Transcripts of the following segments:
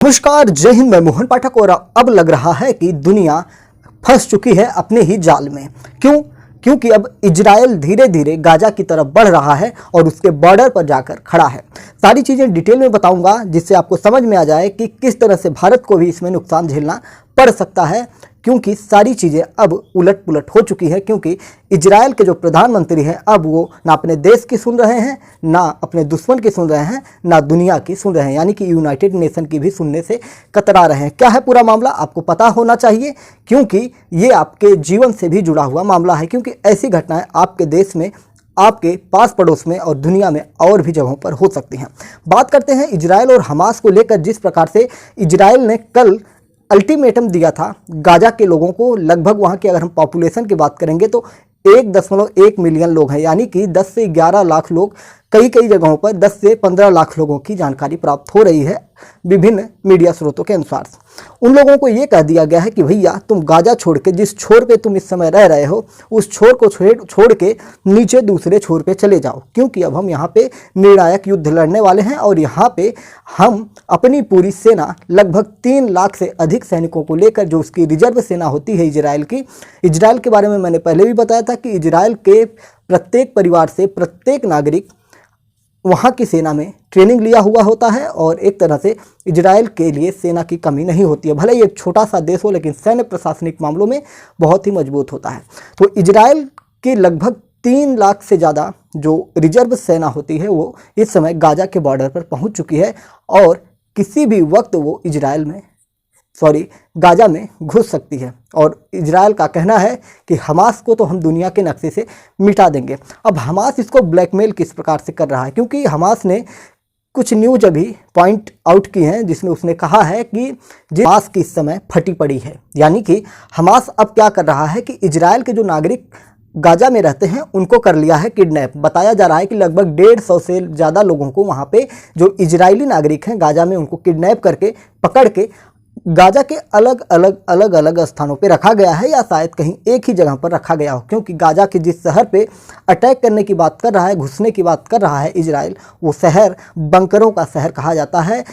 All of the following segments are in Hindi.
नमस्कार, जय हिंद। मैं मोहन पाठक और अब लग रहा है कि दुनिया फंस चुकी है अपने ही जाल में। क्योंकि अब इजराइल धीरे धीरे गाजा की तरफ बढ़ रहा है और उसके बॉर्डर पर जाकर खड़ा है। सारी चीज़ें डिटेल में बताऊंगा जिससे आपको समझ में आ जाए कि किस तरह से भारत को भी इसमें नुकसान झेलना पड़ सकता है, क्योंकि सारी चीज़ें अब उलट पुलट हो चुकी है। क्योंकि इजराइल के जो प्रधानमंत्री हैं अब वो ना अपने देश की सुन रहे हैं, ना अपने दुश्मन की सुन रहे हैं, ना दुनिया की सुन रहे हैं, यानी कि यूनाइटेड नेशन की भी सुनने से कतरा रहे हैं। क्या है पूरा मामला आपको पता होना चाहिए, क्योंकि ये आपके जीवन से भी जुड़ा हुआ मामला है। क्योंकि ऐसी घटनाएं आपके देश में, आपके पास पड़ोस में और दुनिया में और भी जगहों पर हो सकती हैं। बात करते हैं इजराइल और हमास को लेकर। जिस प्रकार से इजराइल ने कल अल्टीमेटम दिया था गाजा के लोगों को, लगभग वहाँ की अगर हम पॉपुलेशन की बात करेंगे तो 1.1 मिलियन लोग हैं, यानी कि 10 से 11 लाख लोग। कई जगहों पर 10 से 15 लाख लोगों की जानकारी प्राप्त हो रही है विभिन्न मीडिया स्रोतों के अनुसार। उन लोगों को ये कह दिया गया है कि भैया तुम गाजा छोड़ के, जिस छोर पे तुम इस समय रह रहे हो, उस छोर को छोड़ के नीचे दूसरे छोर पे चले जाओ, क्योंकि अब हम यहाँ पे निर्णायक युद्ध लड़ने वाले हैं और यहाँ पे हम अपनी पूरी सेना, लगभग 3 लाख से अधिक सैनिकों को लेकर, जो उसकी रिजर्व सेना होती है इजराइल की। इजराइल के बारे में मैंने पहले भी बताया था कि इजराइल के प्रत्येक परिवार से प्रत्येक नागरिक वहाँ की सेना में ट्रेनिंग लिया हुआ होता है और एक तरह से इजराइल के लिए सेना की कमी नहीं होती है। भले ये एक छोटा सा देश हो, लेकिन सैन्य प्रशासनिक मामलों में बहुत ही मजबूत होता है। तो इजराइल के लगभग 3 लाख से ज़्यादा जो रिजर्व सेना होती है वो इस समय गाजा के बॉर्डर पर पहुँच चुकी है और किसी भी वक्त वो गाजा में घुस सकती है। और इजराइल का कहना है कि हमास को तो हम दुनिया के नक्शे से मिटा देंगे। अब हमास इसको ब्लैकमेल किस प्रकार से कर रहा है, क्योंकि हमास ने कुछ न्यूज अभी पॉइंट आउट की हैं जिसमें उसने कहा है कि हमास की इस समय फटी पड़ी है। यानी कि हमास अब क्या कर रहा है कि इजराइल के जो नागरिक गाजा में रहते हैं उनको कर लिया है किडनैप। बताया जा रहा है कि लगभग 150 से ज़्यादा लोगों को वहाँ पे जो इजरायली नागरिक हैं गाजा में, उनको किडनैप करके पकड़ के गाजा के अलग अलग स्थानों पे रखा गया है, या शायद कहीं एक ही जगह पर रखा गया हो। क्योंकि गाजा के जिस शहर पे अटैक करने की बात कर रहा है, घुसने की बात कर रहा है इजराइल, वो शहर बंकरों का शहर कहा जाता है,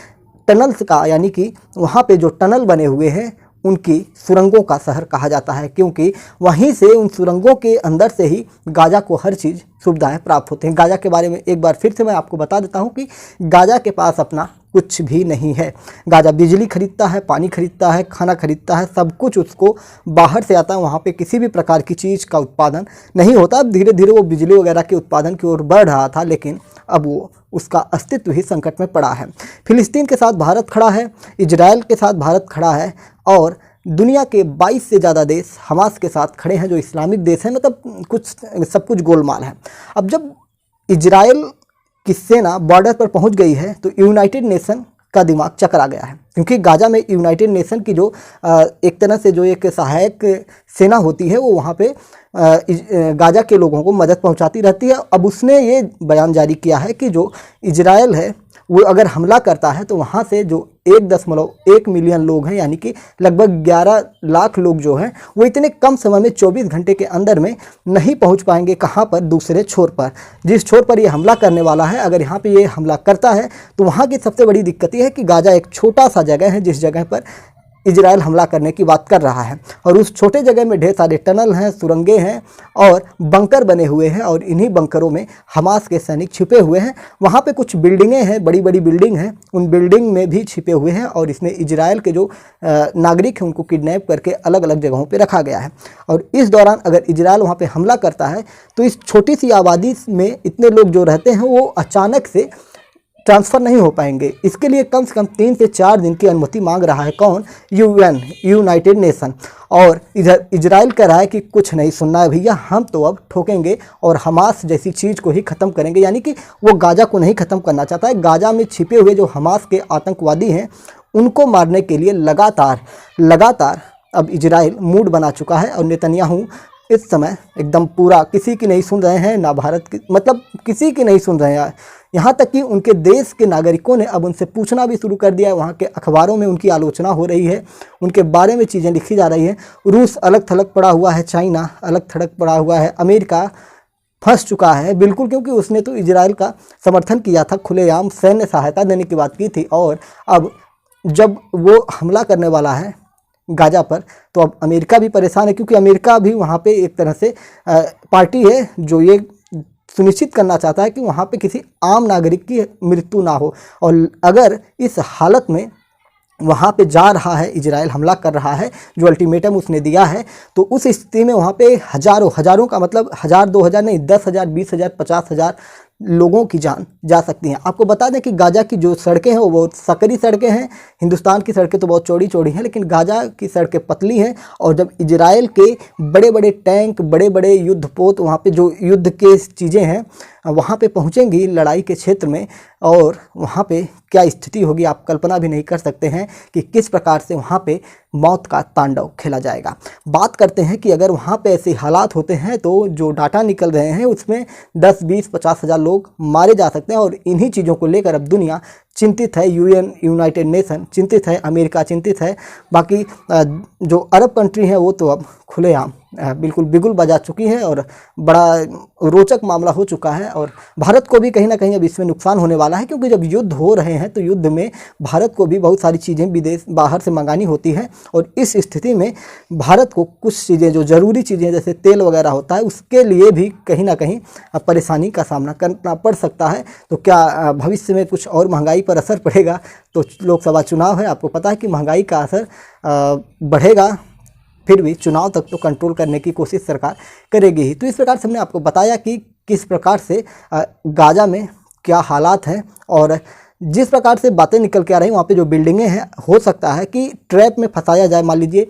टनल्स का, यानी कि वहाँ पे जो टनल बने हुए हैं उनकी सुरंगों का शहर कहा जाता है। क्योंकि वहीं से, उन सुरंगों के अंदर से ही गाजा को हर चीज़ सुविधाएं प्राप्त होती हैं। गाजा के बारे में एक बार फिर से मैं आपको बता देता हूं कि गाजा के पास अपना कुछ भी नहीं है। गाजा बिजली खरीदता है, पानी खरीदता है, खाना खरीदता है, सब कुछ उसको बाहर से आता है। वहाँ पे किसी भी प्रकार की चीज़ का उत्पादन नहीं होता। अब धीरे धीरे वो बिजली वगैरह के उत्पादन की ओर बढ़ रहा था, लेकिन अब वो उसका अस्तित्व ही संकट में पड़ा है। फिलिस्तीन के साथ भारत खड़ा है, इजराइल के साथ भारत खड़ा है और दुनिया के 22 से ज़्यादा देश हमास के साथ खड़े हैं, जो इस्लामिक देश हैं। मतलब सब कुछ गोलमाल है। अब जब इजराइल की सेना बॉर्डर पर पहुंच गई है तो यूनाइटेड नेशन का दिमाग चकरा गया है, क्योंकि गाजा में यूनाइटेड नेशन की जो एक तरह से जो एक सहायक सेना होती है वो वहाँ पे गाजा के लोगों को मदद पहुँचाती रहती है। अब उसने ये बयान जारी किया है कि जो इजराइल है वो अगर हमला करता है तो वहाँ से जो 1.1 मिलियन लोग हैं, यानी कि लगभग 11 लाख लोग जो हैं, वो इतने कम समय में 24 घंटे के अंदर में नहीं पहुँच पाएंगे। कहाँ पर? दूसरे छोर पर। जिस छोर पर ये हमला करने वाला है, अगर यहाँ पे ये हमला करता है तो वहाँ की सबसे बड़ी दिक्कत ये है कि गाजा एक छोटा सा जगह है जिस जगह पर इजराइल हमला करने की बात कर रहा है, और उस छोटे जगह में ढेर सारे टनल हैं, सुरंगें हैं और बंकर बने हुए हैं, और इन्हीं बंकरों में हमास के सैनिक छिपे हुए हैं। वहाँ पे कुछ बिल्डिंगें हैं, बड़ी बड़ी बिल्डिंग हैं, उन बिल्डिंग में भी छिपे हुए हैं, और इसमें इजराइल के जो नागरिक हैं उनको किडनैप करके अलग अलग जगहों पर रखा गया है। और इस दौरान अगर इजराइल वहाँ पर हमला करता है तो इस छोटी सी आबादी में इतने लोग जो रहते हैं वो अचानक से ट्रांसफ़र नहीं हो पाएंगे। इसके लिए कम से कम 3 से 4 दिन की अनुमति मांग रहा है कौन? UN, United nation. और इधर इजराइल कह रहा है कि कुछ नहीं सुनना है भैया, हम तो अब ठोकेंगे और हमास जैसी चीज़ को ही ख़त्म करेंगे। यानी कि वो गाजा को नहीं ख़त्म करना चाहता है। गाजा में छिपे हुए जो हमास के आतंकवादी हैं उनको मारने के लिए लगातार अब इजराइल मूड बना चुका है। और नेतन्याहू इस समय एकदम पूरा किसी की नहीं सुन रहे हैं, ना भारत की, मतलब किसी की नहीं सुन रहे हैं। यहाँ तक कि उनके देश के नागरिकों ने अब उनसे पूछना भी शुरू कर दिया है। वहाँ के अखबारों में उनकी आलोचना हो रही है, उनके बारे में चीज़ें लिखी जा रही हैं। रूस अलग थलग पड़ा हुआ है, चाइना अलग थलग पड़ा हुआ है, अमेरिका फंस चुका है बिल्कुल, क्योंकि उसने तो इजराइल का समर्थन किया था, खुलेआम सैन्य सहायता देने की बात की थी। और अब जब वो हमला करने वाला है गाज़ा पर, तो अब अमेरिका भी परेशान है, क्योंकि अमेरिका भी वहाँ पे एक तरह से पार्टी है जो ये सुनिश्चित करना चाहता है कि वहाँ पे किसी आम नागरिक की मृत्यु ना हो। और अगर इस हालत में वहाँ पे जा रहा है इजराइल, हमला कर रहा है, जो अल्टीमेटम उसने दिया है, तो उस स्थिति में वहाँ पे हज़ारों का मतलब 1000 2000 नहीं, 10,000 20,000 50,000 लोगों की जान जा सकती हैं। आपको बता दें कि गाज़ा की जो सड़कें हैं वो बहुत सकरी सड़कें हैं। हिंदुस्तान की सड़कें तो बहुत चौड़ी चौड़ी हैं, लेकिन गाज़ा की सड़कें पतली हैं। और जब इजराइल के बड़े बड़े टैंक, बड़े बड़े युद्धपोत, वहाँ पे जो युद्ध के चीज़ें हैं, वहाँ पे पहुँचेंगी लड़ाई के क्षेत्र में, और वहाँ पे क्या स्थिति होगी आप कल्पना भी नहीं कर सकते हैं कि किस प्रकार से वहाँ पे मौत का तांडव खेला जाएगा। बात करते हैं कि अगर वहाँ पे ऐसे हालात होते हैं तो जो डाटा निकल रहे हैं उसमें 10 20 50 हज़ार लोग मारे जा सकते हैं। और इन्हीं चीज़ों को लेकर अब दुनिया चिंतित है, यूनाइटेड नेशन चिंतित है, अमेरिका चिंतित है। बाकी जो अरब कंट्री हैं वो तो अब खुलेआम बिल्कुल बिगुल बजा चुकी है और बड़ा रोचक मामला हो चुका है। और भारत को भी कहीं ना कहीं अब इसमें नुकसान होने वाला है, क्योंकि जब युद्ध हो रहे हैं तो युद्ध में भारत को भी बहुत सारी चीज़ें विदेश बाहर से मंगानी होती हैं। और इस स्थिति में भारत को कुछ चीज़ें, जो ज़रूरी चीज़ें जैसे तेल वगैरह होता है, उसके लिए भी कहीं ना कहीं परेशानी का सामना करना पड़ सकता है। तो क्या भविष्य में कुछ और महंगाई पर असर पड़ेगा? तो लोकसभा चुनाव है, आपको पता है कि महंगाई का असर बढ़ेगा, फिर भी चुनाव तक तो कंट्रोल करने की कोशिश सरकार करेगी ही। तो इस प्रकार से हमने आपको बताया कि किस प्रकार से गाज़ा में क्या हालात हैं, और जिस प्रकार से बातें निकल के आ रही हैं, वहाँ पे जो बिल्डिंगें हैं, हो सकता है कि ट्रैप में फंसाया जाए। मान लीजिए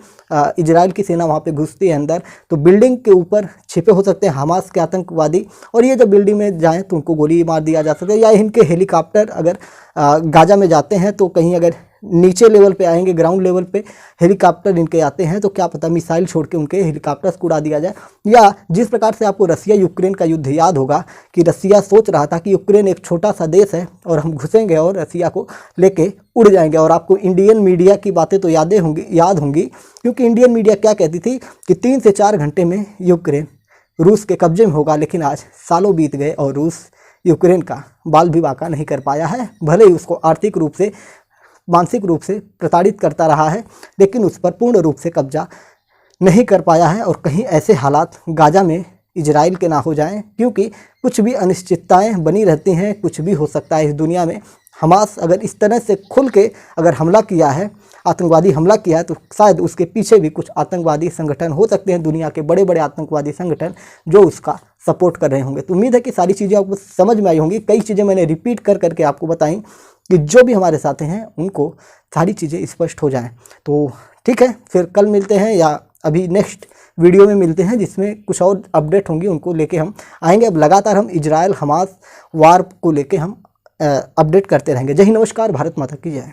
इजराइल की सेना वहाँ पे घुसती है अंदर, तो बिल्डिंग के ऊपर छिपे हो सकते हैं हमास के आतंकवादी, और ये जब बिल्डिंग में जाएं तो उनको गोली मार दिया जा सकता है। या इनके हेलीकॉप्टर अगर गाज़ा में जाते हैं तो कहीं अगर नीचे लेवल पे आएंगे, ग्राउंड लेवल पे हेलीकॉप्टर इनके आते हैं, तो क्या पता मिसाइल छोड़ के उनके हेलीकॉप्टर्स को उड़ा दिया जाए। या जिस प्रकार से आपको रसिया यूक्रेन का युद्ध याद होगा कि रसिया सोच रहा था कि यूक्रेन एक छोटा सा देश है और हम घुसेंगे और रसिया को लेके उड़ जाएंगे। और आपको इंडियन मीडिया की बातें तो याद होंगी, क्योंकि इंडियन मीडिया क्या कहती थी कि 3 से 4 घंटे में यूक्रेन रूस के कब्जे में होगा। लेकिन आज सालों बीत गए और रूस यूक्रेन का बाल भी बांका नहीं कर पाया है। भले ही उसको आर्थिक रूप से, मानसिक रूप से प्रताड़ित करता रहा है, लेकिन उस पर पूर्ण रूप से कब्जा नहीं कर पाया है। और कहीं ऐसे हालात गाज़ा में इजराइल के ना हो जाएं, क्योंकि कुछ भी अनिश्चितताएं बनी रहती हैं, कुछ भी हो सकता है इस दुनिया में। हमास अगर इस तरह से खुल के अगर हमला किया है, आतंकवादी हमला किया है, तो शायद उसके पीछे भी कुछ आतंकवादी संगठन हो सकते हैं, दुनिया के बड़े बड़े आतंकवादी संगठन जो उसका सपोर्ट कर रहे होंगे। तो उम्मीद है कि सारी चीज़ें आपको समझ में आई होंगी। कई चीज़ें मैंने रिपीट कर करके आपको बताई कि जो भी हमारे साथ हैं उनको सारी चीज़ें स्पष्ट हो जाएं। तो ठीक है, फिर कल मिलते हैं या अभी नेक्स्ट वीडियो में मिलते हैं, जिसमें कुछ और अपडेट होंगी, उनको लेके हम आएंगे। अब लगातार हम इजराइल हमास वार को लेके हम अपडेट करते रहेंगे। जय हिंद, नमस्कार, भारत माता की जय।